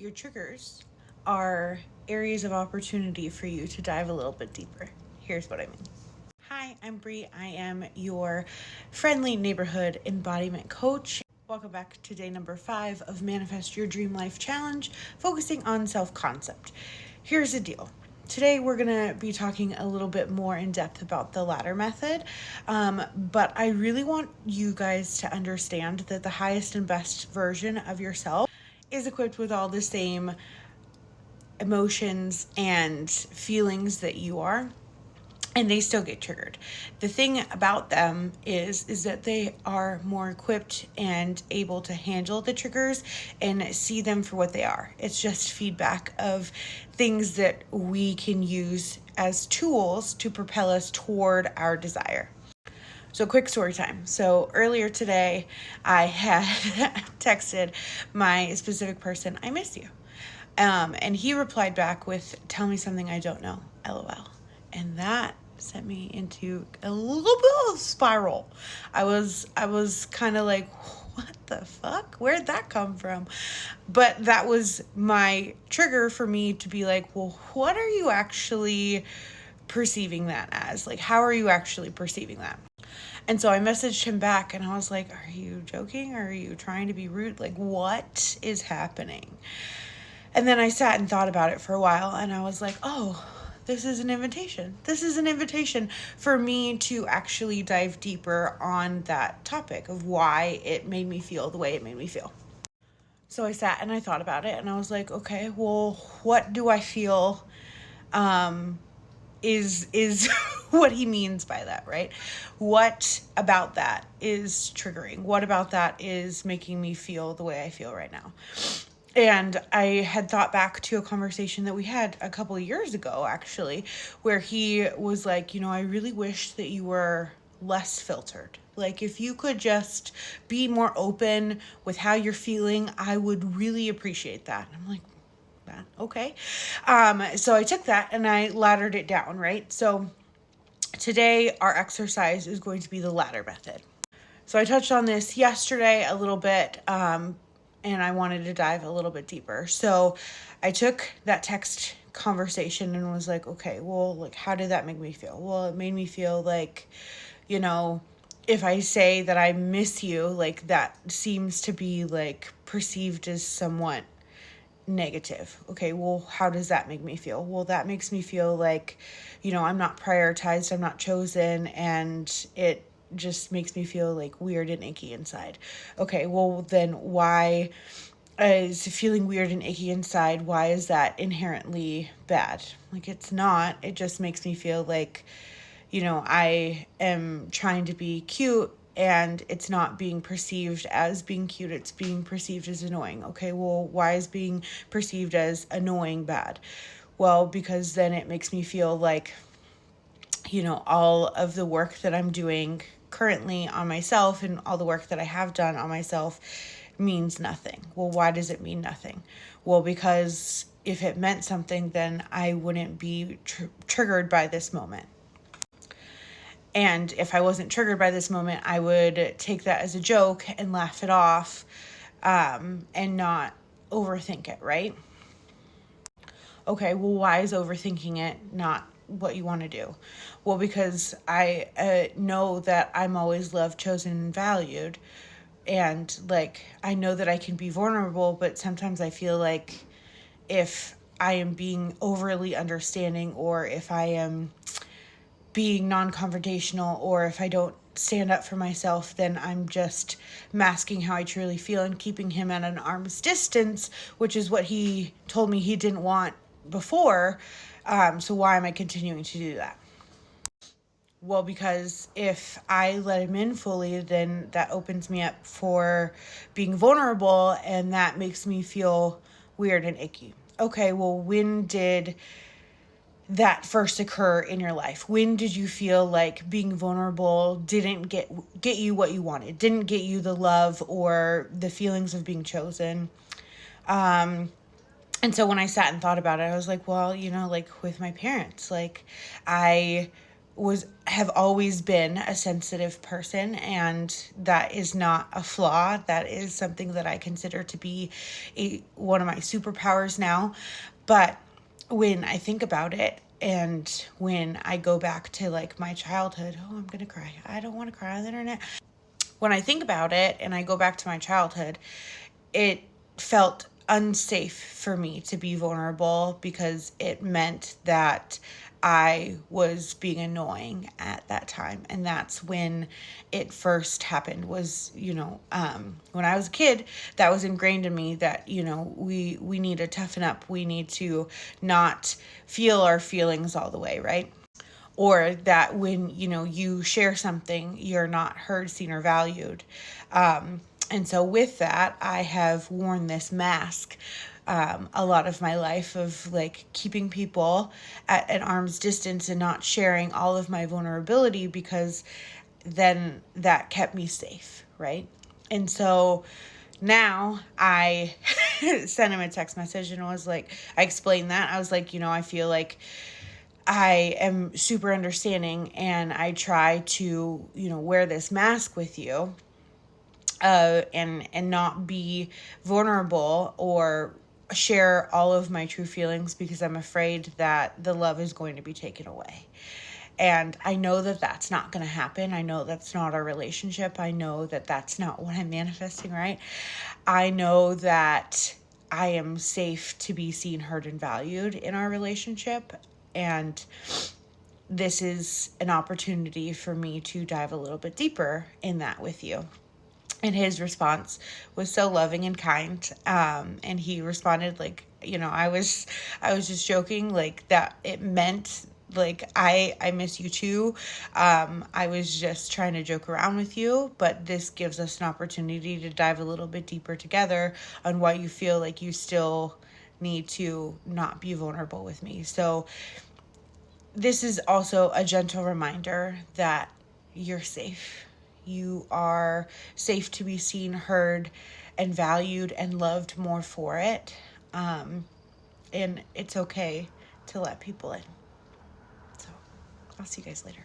your triggers are areas of opportunity for you to dive a little bit deeper. Here's what I mean. Hi, I'm Bree. I am your friendly neighborhood embodiment coach. Welcome back to day number 5 of Manifest Your Dream Life Challenge, focusing on self-concept. Here's the deal. Today we're going to be talking a little bit more in depth about the ladder method, but I really want you guys to understand that the highest and best version of yourself is equipped with all the same emotions and feelings that you are, and they still get triggered. The thing about them is that they are more equipped and able to handle the triggers and see them for what they are. It's just feedback of things that we can use as tools to propel us toward our desire. So quick story time. So earlier today, I had texted my specific person, I miss you. And he replied back with, tell me something I don't know, LOL. And that sent me into a little bit of spiral. I was kind of like, what the fuck? Where'd that come from? But that was my trigger for me to be like, well, what are you actually perceiving that as? Like, how are you actually perceiving that? And so I messaged him back and I was like, are you joking? Or are you trying to be rude? Like, what is happening? And then I sat and thought about it for a while and I was like, oh, this is an invitation. This is an invitation for me to actually dive deeper on that topic of why it made me feel the way it made me feel. So I sat and I thought about it and I was like, okay, well, what do I feel is what he means by that, right? What about that is triggering? What about that is making me feel the way I feel right now? And I had thought back to a conversation that we had a couple of years ago, actually, where he was like, I really wish that you were less filtered. Like, if you could just be more open with how you're feeling, I would really appreciate that. And I'm like, that okay. So I took that and I laddered it down, right? So today our exercise is going to be the ladder method. So I touched on this yesterday a little bit, and I wanted to dive a little bit deeper. So I took that text conversation and was like, okay, well, like, how did that make me feel? Well, it made me feel like, if I say that I miss you, like, that seems to be like perceived as somewhat negative. Okay, well, how does that make me feel? Well, that makes me feel like, I'm not prioritized, I'm not chosen, and it just makes me feel like weird and icky inside. Okay, well, then why is feeling weird and icky inside, why is that inherently bad? Like, it's not. It just makes me feel like, I am trying to be cute and it's not being perceived as being cute, it's being perceived as annoying. Okay, well, why is being perceived as annoying bad? Well, because then it makes me feel like, all of the work that I'm doing currently on myself and all the work that I have done on myself means nothing. Well, why does it mean nothing? Well, because if it meant something, then I wouldn't be triggered by this moment. And if I wasn't triggered by this moment, I would take that as a joke and laugh it off, and not overthink it, right? Okay, well, why is overthinking it not what you want to do? Well, because I know that I'm always loved, chosen, and valued. And, like, I know that I can be vulnerable, but sometimes I feel like if I am being overly understanding, or if I am being non-confrontational, or if I don't stand up for myself, then I'm just masking how I truly feel and keeping him at an arm's distance, which is what he told me he didn't want before. So why am I continuing to do that? Well, because if I let him in fully, then that opens me up for being vulnerable, and that makes me feel weird and icky. Okay, well, when did that first occur in your life? When did you feel like being vulnerable didn't get you what you wanted, didn't get you the love or the feelings of being chosen? And so when I sat and thought about it, I was like, well, like with my parents, like I have always been a sensitive person, and that is not a flaw. That is something that I consider to be one of my superpowers now. But when I think about it, and when I go back to like my childhood, oh, I'm gonna cry. I don't want to cry on the internet. When I think about it and I go back to my childhood, it felt unsafe for me to be vulnerable because it meant that I was being annoying at that time. And that's when it first happened was, when I was a kid, that was ingrained in me that, we need to toughen up. We need to not feel our feelings all the way, right? Or that when, you share something, you're not heard, seen, or valued. And so with that, I have worn this mask a lot of my life of like keeping people at an arm's distance and not sharing all of my vulnerability, because then that kept me safe, right? And so now I sent him a text message and was like, I explained that. I was like, I feel like I am super understanding and I try to, wear this mask with you, and not be vulnerable or share all of my true feelings because I'm afraid that the love is going to be taken away. And I know that that's not going to happen. I know that's not our relationship. I know that that's not what I'm manifesting, right? I know that I am safe to be seen, heard, and valued in our relationship. And this is an opportunity for me to dive a little bit deeper in that with you. And his response was so loving and kind. And he responded like, I was just joking, like that it meant like I miss you too. I was just trying to joke around with you, but this gives us an opportunity to dive a little bit deeper together on why you feel like you still need to not be vulnerable with me. So this is also a gentle reminder that you're safe. You are safe to be seen, heard, and valued and loved more for it. And it's okay to let people in. So I'll see you guys later.